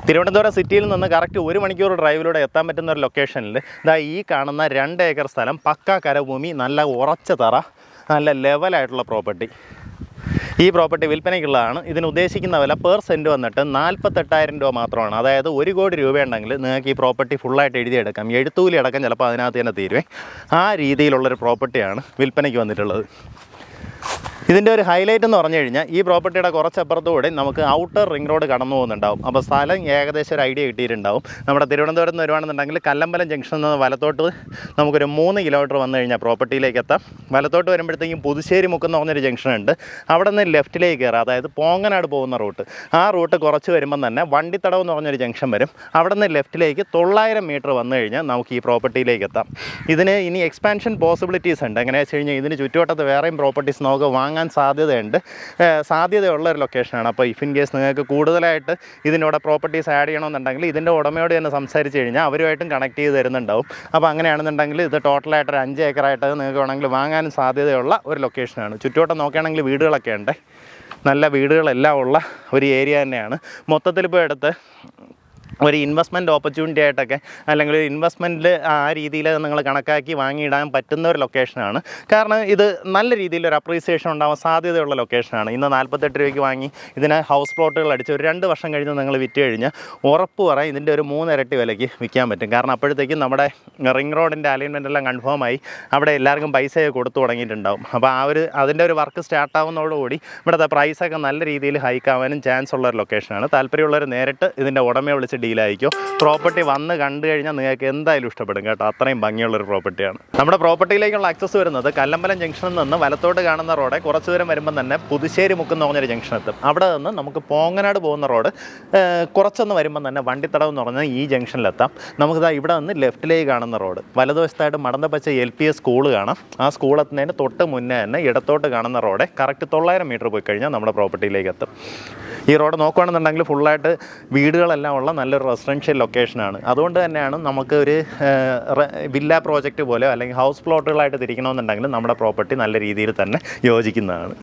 തിരുവനന്തപുരം സിറ്റിയിൽ നിന്ന് കറക്റ്റ് 1 മണിക്കൂർ ഡ്രൈവിലൂടെ എത്താൻ പറ്റുന്ന ഒരു ലൊക്കേഷനിൽ ഇതാ ഈ കാണുന്ന 2 ഏക്കർ സ്ഥലം പക്കാ കരഭൂമി, നല്ല ഉറച്ച തറ, നല്ല ലെവലായിട്ടുള്ള പ്രോപ്പർട്ടി. ഈ പ്രോപ്പർട്ടി വിൽപ്പനയ്ക്കുള്ളതാണ്. ഇതിന് ഉദ്ദേശിക്കുന്ന വില പെർ സെൻറ്റ് വന്നിട്ട് 48,000 രൂപ മാത്രമാണ്. അതായത് 1 കോടി രൂപയുണ്ടെങ്കിൽ നിങ്ങൾക്ക് ഈ പ്രോപ്പർട്ടി ഫുള്ളായിട്ട് എഴുതിയെടുക്കാം. എഴുത്തൂലി അടക്കം ചിലപ്പോൾ അതിനകത്ത് തന്നെ തീരുവേ. ആ രീതിയിലുള്ളൊരു പ്രോപ്പർട്ടിയാണ് വിൽപ്പനയ്ക്ക് വന്നിട്ടുള്ളത്. ഇതിൻ്റെ ഒരു ഹൈലൈറ്റ് എന്ന് പറഞ്ഞു കഴിഞ്ഞാൽ ഈ പ്രോപ്പർട്ടിയുടെ കുറച്ചപ്പുറത്തുകൂടെ നമുക്ക് ഔട്ടർ റിംഗ് റോഡ് കടന്നു പോകുന്നുണ്ടാവും. അപ്പോൾ സ്ഥലം ഏകദേശം ഒരു ഐഡിയ കിട്ടിയിട്ടുണ്ടാവും. നമ്മുടെ തിരുവനന്തപുരത്ത് നിന്ന് വരുവാണെന്നുണ്ടെങ്കിൽ കല്ലമ്പലം ജംഗ്ഷനിൽ നിന്ന് വലത്തോട്ട് നമുക്കൊരു 3 കിലോമീറ്റർ വന്നു കഴിഞ്ഞാൽ പ്രോപ്പർട്ടിയിലേക്ക് എത്താം. വലത്തോട്ട് വരുമ്പോഴത്തേക്കും പുതുശ്ശേരി മുക്ക് എന്ന് പറഞ്ഞൊരു ജംഗ്ഷനുണ്ട്. അവിടെ നിന്ന് ലെഫ്റ്റിലേക്ക് കയറാം, അതായത് പോങ്ങനാട് പോകുന്ന റൂട്ട്. ആ റൂട്ട് കുറച്ച് വരുമ്പം തന്നെ വണ്ടിത്തടവ് എന്ന് പറഞ്ഞൊരു ജംഗ്ഷൻ വരും. അവിടെ നിന്ന് ലെഫ്റ്റിലേക്ക് 900 മീറ്റർ വന്നു കഴിഞ്ഞാൽ നമുക്ക് ഈ പ്രോപ്പർട്ടിയിലേക്ക് എത്താം. ഇതിന് ഇനി എക്സ്പാൻഷൻ പോസിബിലിറ്റീസ് ഉണ്ട്. എങ്ങനെയാണെന്ന് വെച്ച് കഴിഞ്ഞാൽ ഇതിന് ചുറ്റുവട്ടത്ത് വേറെയും പ്രോപ്പർട്ടീസ് നമുക്ക് വാങ്ങാൻ സാധ്യതയുള്ള ഒരു ലൊക്കേഷനാണ്. അപ്പോൾ ഇഫ് ഇൻ കേസ് നിങ്ങൾക്ക് കൂടുതലായിട്ട് ഇതിനോട് പ്രോപ്പർട്ടീസ് ആഡ് ചെയ്യണമെന്നുണ്ടെങ്കിൽ ഇതിൻ്റെ ഉടമയോട് തന്നെ സംസാരിച്ച് കഴിഞ്ഞാൽ അവരുമായിട്ടും കണക്ട് ചെയ്ത് തരുന്നുണ്ടാവും. അപ്പോൾ അങ്ങനെയാണെന്നുണ്ടെങ്കിൽ ഇത് ടോട്ടലായിട്ട് ഒരു 5 ഏക്കറായിട്ട് നിങ്ങൾക്ക് വേണമെങ്കിൽ വാങ്ങാനും സാധ്യതയുള്ള ഒരു ലൊക്കേഷനാണ്. ചുറ്റുവട്ടം നോക്കുകയാണെങ്കിൽ വീടുകളൊക്കെ ഉണ്ട്, നല്ല വീടുകളെല്ലാം ഉള്ള ഒരു ഏരിയ തന്നെയാണ്. മൊത്തത്തിലിപ്പോൾ എടുത്ത് ഒരു ഇൻവെസ്റ്റ്മെൻറ്റ് ഓപ്പർച്യൂണിറ്റി ആയിട്ടൊക്കെ അല്ലെങ്കിൽ ഇൻവെസ്റ്റ്മെൻറ്റിൽ ആ രീതിയിൽ നിങ്ങൾ കണക്കാക്കി വാങ്ങിയിടാൻ പറ്റുന്ന ഒരു ലൊക്കേഷനാണ്. കാരണം ഇത് നല്ല രീതിയിലൊരു അപ്രീസിയേഷൻ ഉണ്ടാവാൻ സാധ്യതയുള്ള ലൊക്കേഷനാണ്. ഇന്ന് 48 രൂപയ്ക്ക് വാങ്ങി ഇതിനെ ഹൗസ് പ്ലോട്ടുകൾ അടിച്ച് ഒരു 2 വർഷം കഴിഞ്ഞ് നിങ്ങൾ വിറ്റ് കഴിഞ്ഞാൽ ഉറപ്പ് പറയാം ഇതിൻ്റെ ഒരു 3 ഇരട്ടി വിലയ്ക്ക് വിൽക്കാൻ പറ്റും. കാരണം അപ്പോഴത്തേക്കും നമ്മുടെ റിംഗ് റോഡിൻ്റെ അലൈൻമെൻ്റ് എല്ലാം കൺഫേമായി അവിടെ എല്ലാവർക്കും പൈസയൊക്കെ കൊടുത്തു തുടങ്ങിയിട്ടുണ്ടാവും. അപ്പോൾ അതിൻ്റെ ഒരു വർക്ക് സ്റ്റാർട്ടാവുന്നതോടുകൂടി ഇവിടുത്തെ പ്രൈസൊക്കെ നല്ല രീതിയിൽ ഹൈക്കാവാനും ചാൻസ് ഉള്ള ഒരു ലൊക്കേഷനാണ്. താല്പര്യമുള്ളവർ നേരിട്ട് ഇതിൻ്റെ ഉടമയെ വിളിച്ച് ഡീലായിരിക്കും. പ്രോപ്പർട്ടി വന്ന് കണ്ടു കഴിഞ്ഞാൽ നിങ്ങൾക്ക് എന്തായാലും ഇഷ്ടപ്പെടും കേട്ടോ. അത്രയും ഭംഗിയുള്ളൊരു പ്രോപ്പർട്ടിയാണ്. നമ്മുടെ പ്രോപ്പർട്ടിയിലേക്കുള്ള ആക്സസ് വരുന്നത് കല്ലമ്പലം ജംഗ്ഷനിൽ നിന്ന് വലത്തോട്ട് കാണുന്ന റോഡ് കുറച്ച് ദൂരം വരുമ്പോൾ തന്നെ പുതുശ്ശേരി മുക്ക് എന്ന് പറഞ്ഞൊരു ജംഗ്ഷൻ എത്തും. അവിടെ നിന്ന് നമുക്ക് പോങ്ങനാട് പോകുന്ന റോഡ് കുറച്ചൊന്ന് വരുമ്പോൾ തന്നെ വണ്ടിത്തടവ് എന്ന് പറഞ്ഞാൽ ഈ ജംഗ്ഷനിലെത്താം. നമുക്കിതാ ഇവിടെ നിന്ന് ലെഫ്റ്റിലേക്ക് കാണുന്ന റോഡ്, വലതുവശത്തായിട്ട് മടന്തപ്പച്ച LPS സ്കൂൾ കാണാം. ആ സ്കൂൾ എത്തുന്നതിന് തൊട്ട് മുന്നേ തന്നെ ഇടത്തോട്ട് കാണുന്ന റോഡ് കറക്റ്റ് 900 മീറ്റർ പോയി കഴിഞ്ഞാൽ നമ്മുടെ പ്രോപ്പർട്ടിയിലേക്ക് എത്തും. ഈ റോഡ് നോക്കുകയാണെന്നുണ്ടെങ്കിൽ ഫുള്ളായിട്ട് വീടുകളെല്ലാം ഉള്ള നല്ലൊരു റെസിഡൻഷ്യൽ ലൊക്കേഷനാണ്. അതുകൊണ്ട് തന്നെയാണ് നമുക്ക് ഒരു വില്ല പ്രോജക്റ്റ് പോലെ അല്ലെങ്കിൽ ഹൗസ് പ്ലോട്ടുകളായിട്ട് തിരിക്കണമെന്നുണ്ടെങ്കിൽ നമ്മുടെ പ്രോപ്പർട്ടി നല്ല രീതിയിൽ തന്നെ യോജിക്കുന്നതാണ്.